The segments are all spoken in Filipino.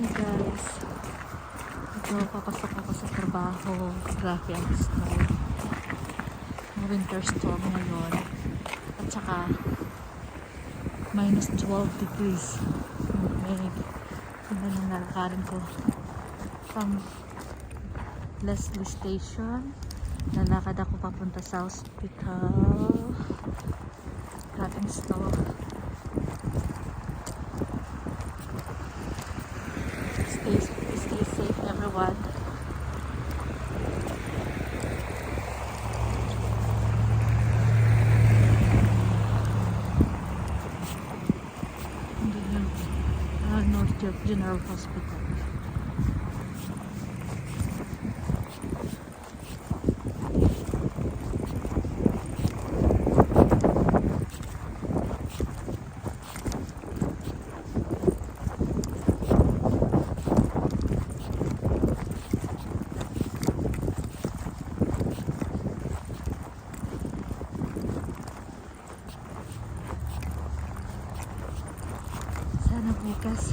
Hey guys, ito papasok ako sa trabaho. Grabe ang snow. Winter storm ngayon. At saka minus 12 degrees. May yun ang nalakarin ko from Leslie Station. Lalakad ako papunta sa hospital. Grabing snow. Stay safe everyone. Hindi yung North General Hospital. Sana bukas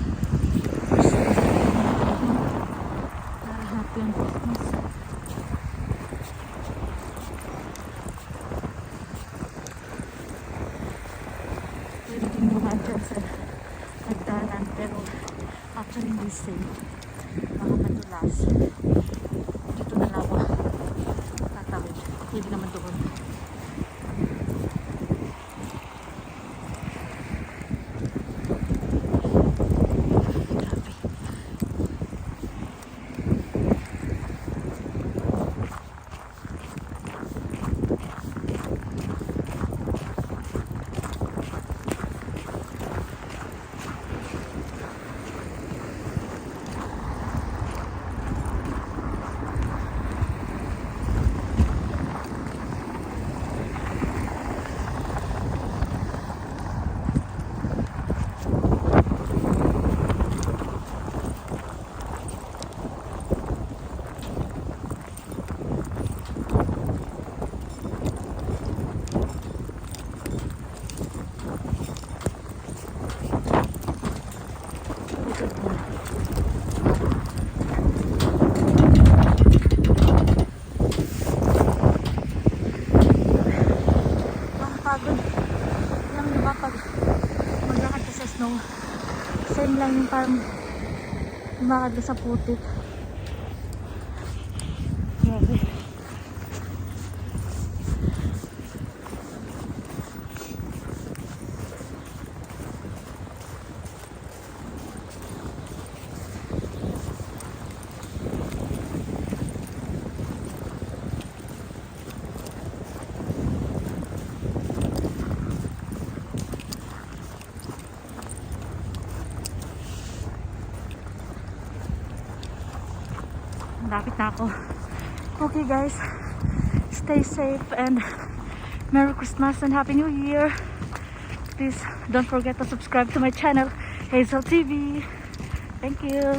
para happy ang Christmas. Pwede din dumaan dyan sa nagdalan pero actually hindi safe. Baka madulas. Dito na lang ako tatawid. Pwede naman doon. Pagod lang diba pag maglakad ka sa snow, same lang yung parang lumakad ka sa putik. Grabe. Lapit na ako. Okay guys, stay safe and Merry Christmas and Happy New Year. Please don't forget to subscribe to my channel, Hazel TV. Thank you.